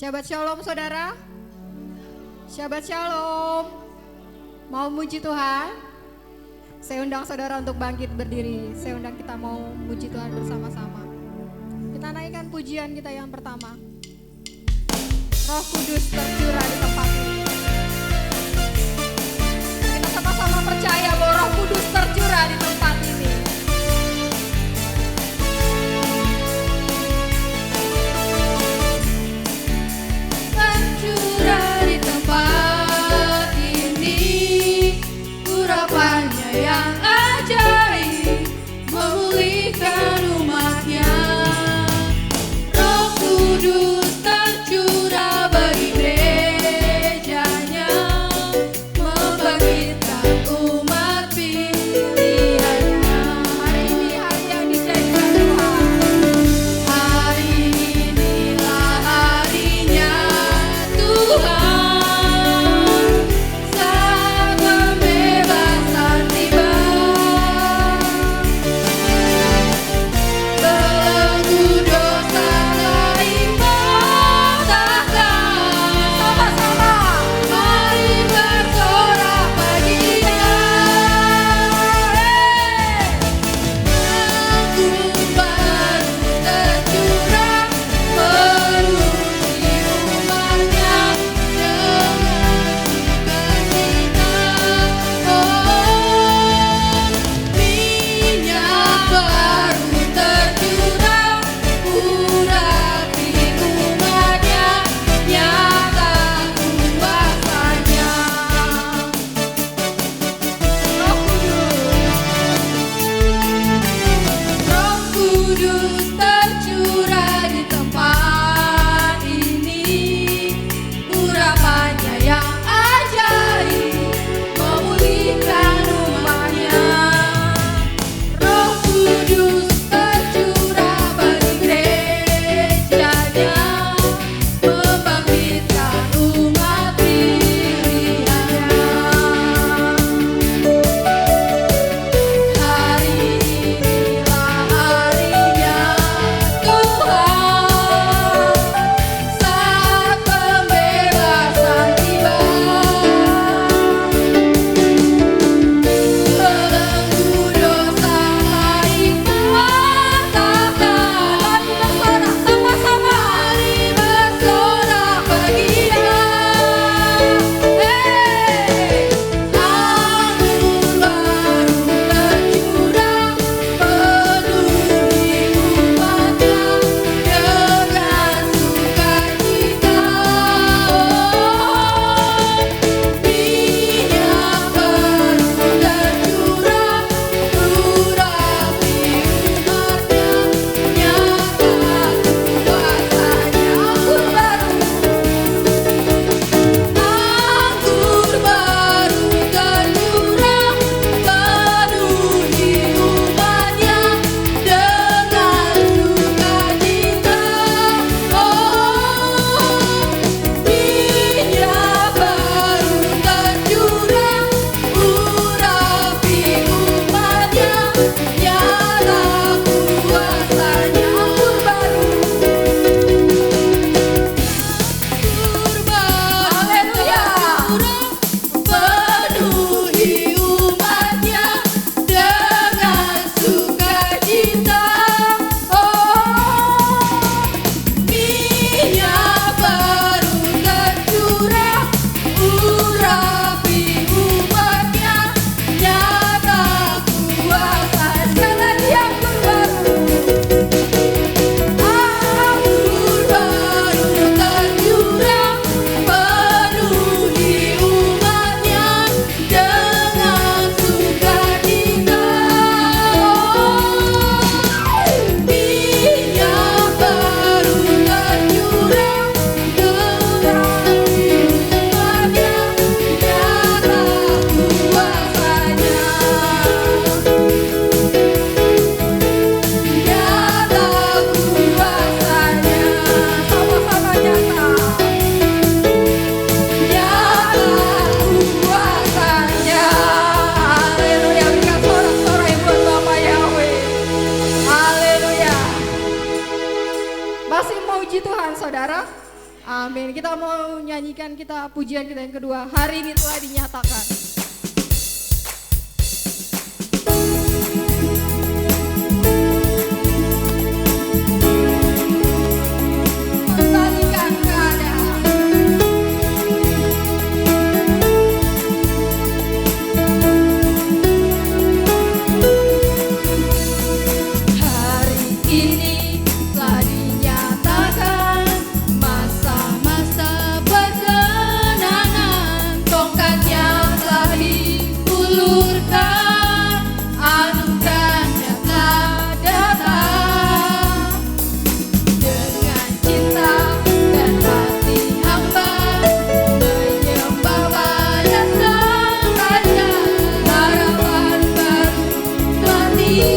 Shabbat Shalom saudara. Shabbat Shalom. Mau muji Tuhan? Saya undang saudara untuk bangkit berdiri. Saya undang kita mau muji Tuhan bersama-sama. Kita naikkan pujian kita yang pertama. Roh Kudus tercurah di tempat ini. Kita sama-sama percaya bahwa Roh Kudus tercurah di tempat ini. Tercurah di tempat ini, urapannya yang ajaib memulihkan umatnya. Roh Kudus tercurah bagi desa. Amin. Kita mau nyanyikan pujian kita yang kedua. Hari ini telah dinyatakan. Kembalikan keadaan. Hari ini telah dinyatakan masa-masa berkenangan, tongkatnya telah diulurkan, anugerahnya telah datang. Dengan cinta dan hati hamba menyembah pada Sang Raja, harapan baru telah tiba.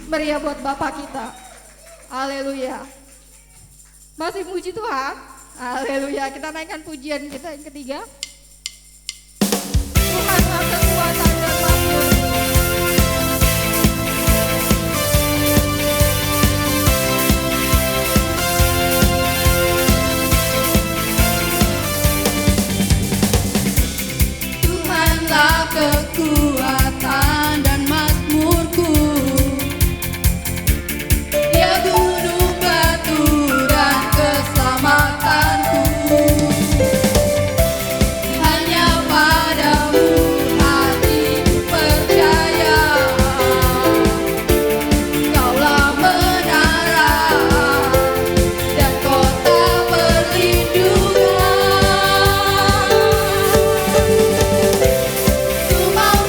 Meriah buat Bapak kita. Haleluya. Masih muji Tuhan. Haleluya. Kita naikkan pujian kita yang ketiga. Tuhanlah kekuatan dan makmur. Tuhanlah kekuatan dan makmurku, Dia gunung batu dan keselamatanku. Hanya padamu hatiku percaya, Kaulah menara dan kota perlindungan. Ku mau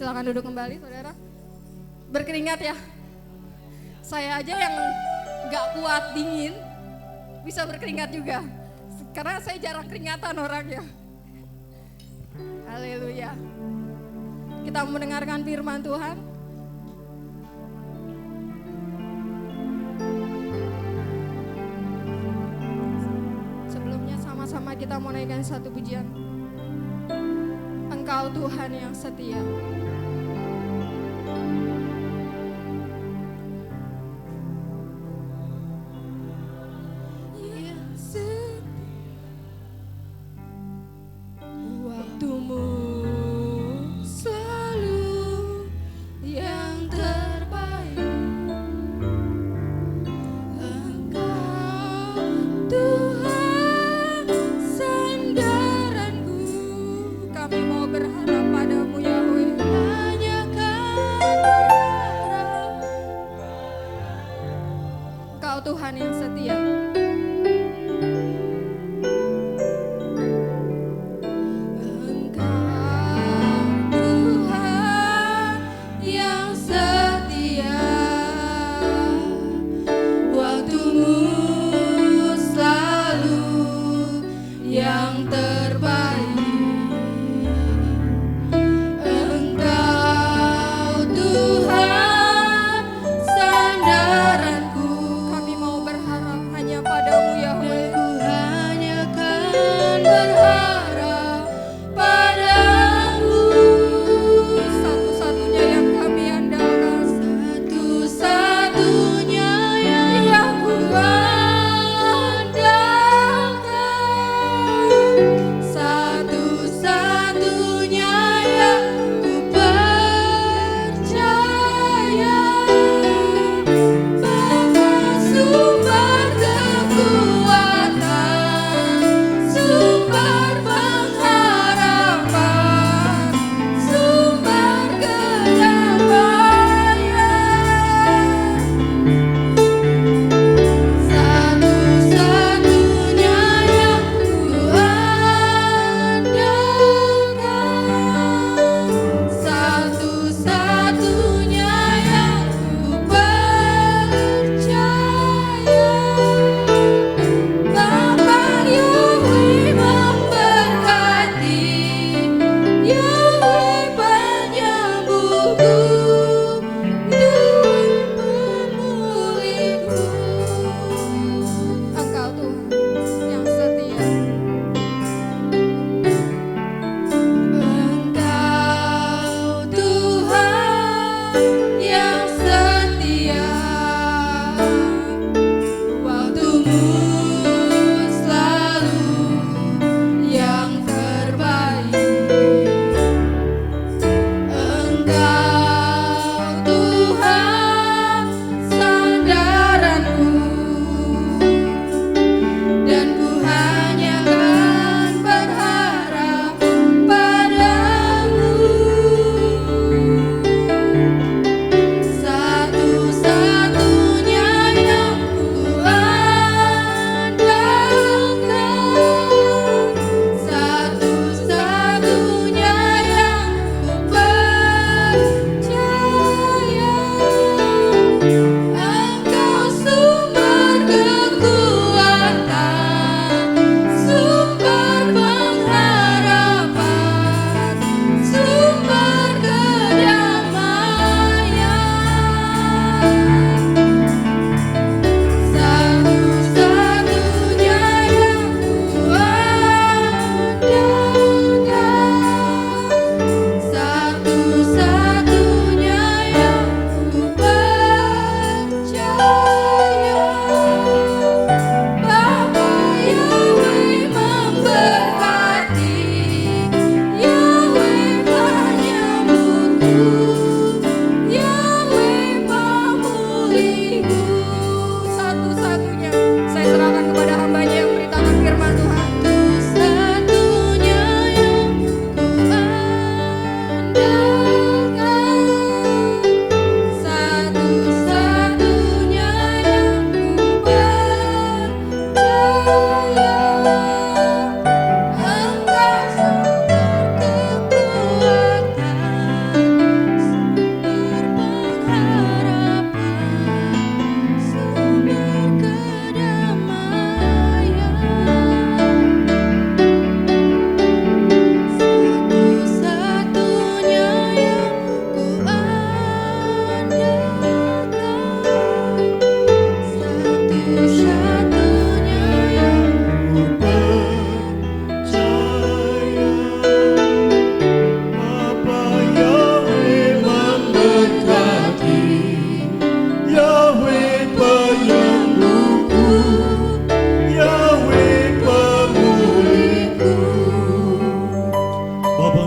Silakan duduk kembali, saudara. Berkeringat ya. Saya aja yang gak kuat dingin bisa berkeringat juga. Karena saya jarang keringatan orangnya. Haleluya. Kita mendengarkan firman Tuhan. Sebelumnya sama-sama kita mau naikkan satu pujian. Engkau Tuhan yang setia. Waktumu selalu yang terbaik. Engkau Tuhan sandaranku. Kami mau berharap padamu Yahweh. Hanya kan berharap. Engkau Tuhan yang setia.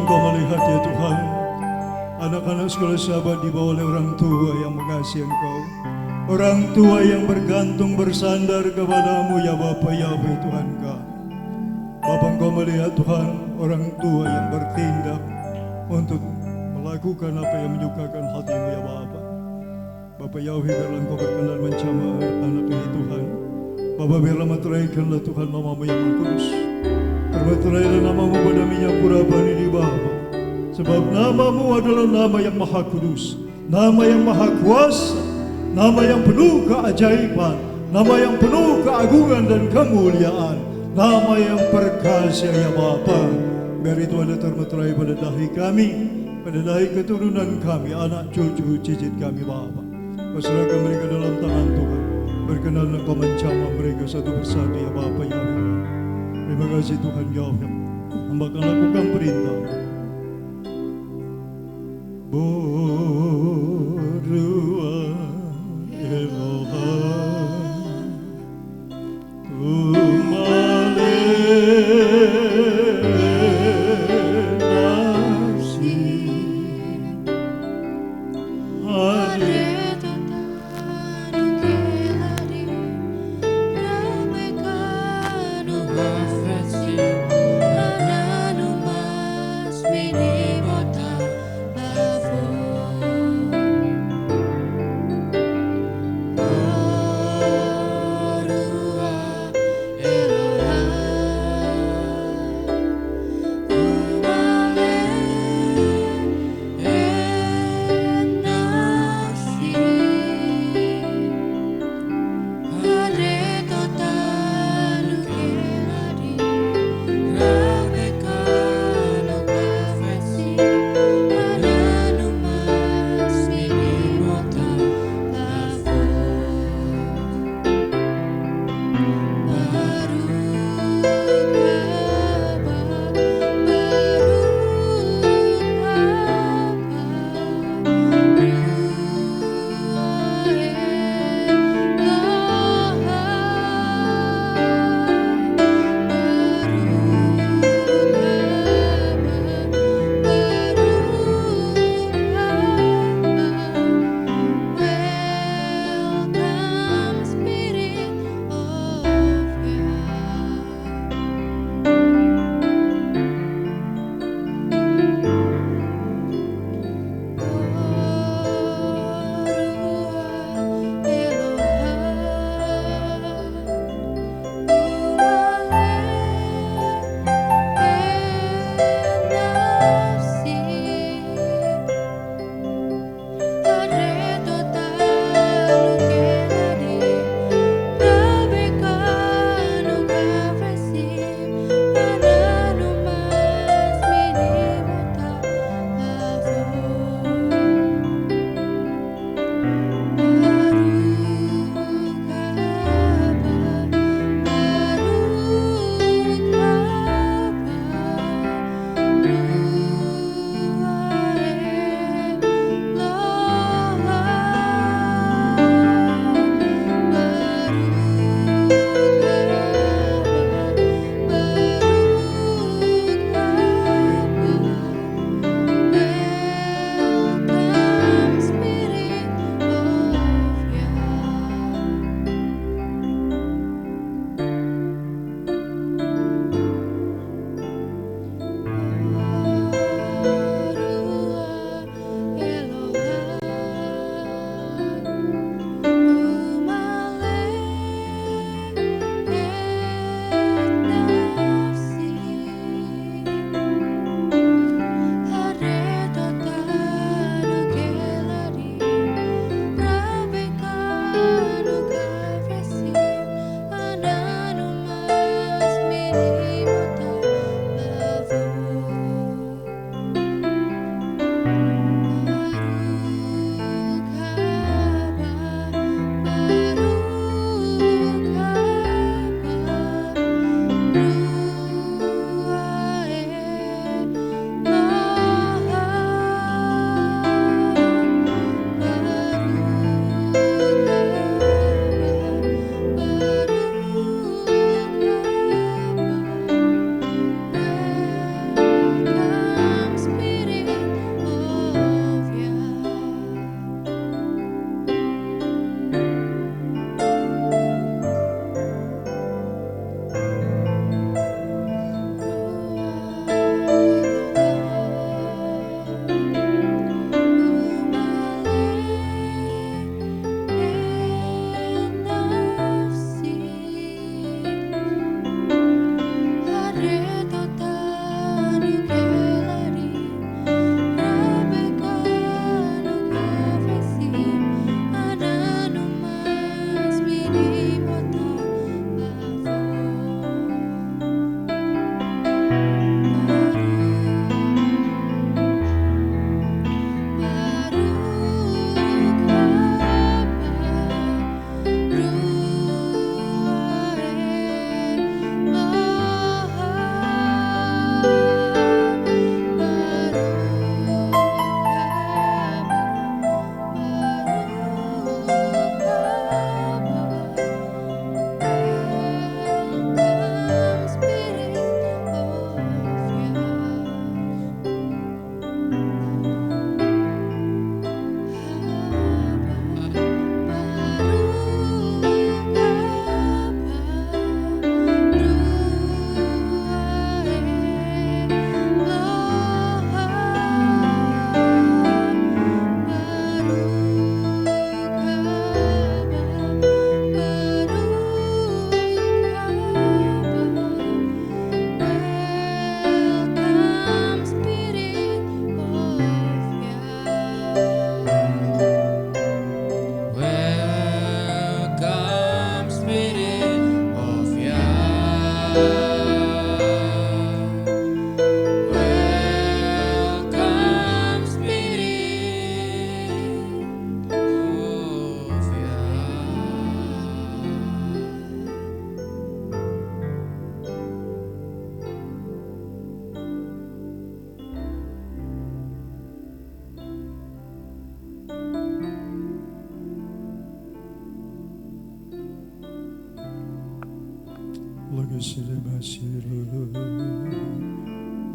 Engkau melihat ya Tuhan, anak-anak sekolah sahabat dibawa oleh orang tua yang mengasihi Engkau, orang tua yang bergantung bersandar kepadamu ya Bapa Yahweh Tuhan kami. Bapa, Engkau melihat Tuhan orang tua yang bertindak untuk melakukan apa yang menyukakan hatimu ya Bapa. Bapa Yahweh, biarlah Engkau berkenan menjamah anak ini Tuhan. Bapa, biarlah materaikanlah Tuhan namamu yang Maha Kudus. Termaterailah namamu pada minyak kuraban ini Bapa. Sebab namamu adalah nama yang Maha Kudus, nama yang Maha Kuasa, nama yang penuh keajaiban, nama yang penuh keagungan dan kemuliaan, nama yang perkasa ya Bapa. Biar itu ada termeterai pada dahi kami, pada dahi keturunan kami, anak cucu cicit kami Bapa. Kau serahkan mereka dalam tangan Tuhan. Berkenanlah Kau menjamah mereka satu persatu ya Bapa ya Allah. Terima kasih Tuhan ya Allah. Hamba akan lakukan perintah. Berdoa Elohim,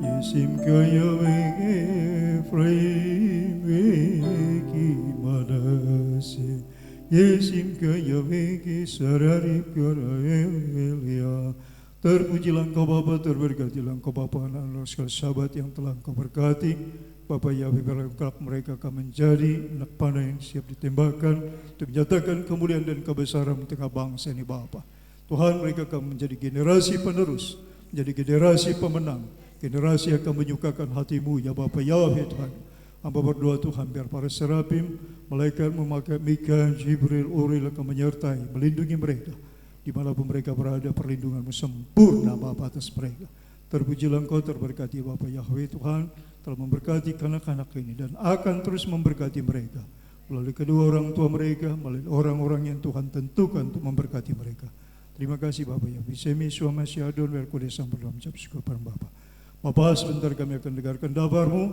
예심 그여의 프레임 외기 마다시 예심 그여의 sarari Elia. Terpujilah Engkau Bapa, terberkatilah Engkau Bapa, anak-anak sekalian sahabat yang telah Engkau berkati. Bapa Yahweh, biarlah mereka akan menjadi anak panah yang siap ditembakkan untuk menyatakan kemuliaan dan kebesaran di tengah bangsa ini Bapa. Tuhan, mereka akan menjadi generasi penerus, menjadi generasi pemenang, generasi yang akan menyukakan hati-Mu ya Bapa Yahweh Tuhan. Hamba berdoa Tuhan, biar para serafim, malaikat memakai Mikael, Jibril, Uriel akan menyertai, melindungi mereka. Dimanapun mereka berada, perlindungan-Mu sempurna Bapa atas mereka. Terpujilah Engkau, terberkati Bapa Yahweh Tuhan, telah memberkati anak-anak ini dan akan terus memberkati mereka melalui kedua orang tua mereka, melalui orang-orang yang Tuhan tentukan untuk memberkati mereka. Terima kasih Bapa Yahweh. Semi suama syadon berkudes sampai dalam ucap syukur pada Bapa. Bapa, sebentar kami akan dengarkan dabar-Mu.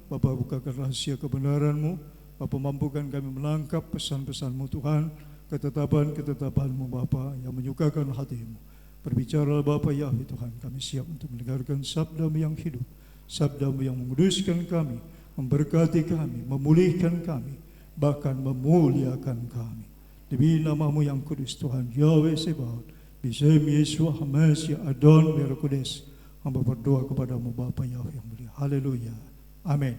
Bapa, bukakan rahasia kebenaran-Mu. Bapa, mampukan kami menangkap pesan-pesan-Mu Tuhan, ketetapan-ketetapan-Mu Bapa yang menyukakan hati-Mu. Berbicaralah Bapa Yahweh Tuhan, kami siap untuk mendengarkan sabda-Mu yang hidup, sabda-Mu yang menguduskan kami, memberkati kami, memulihkan kami, bahkan memuliakan kami. Demi nama-Mu yang kudus Tuhan Yahweh Sebaot, Bisem Yeshua HaMashiach Adon Berakudes, hamba berdoa kepada-Mu Bapa Yahweh yang mulia. Haleluya. Amin.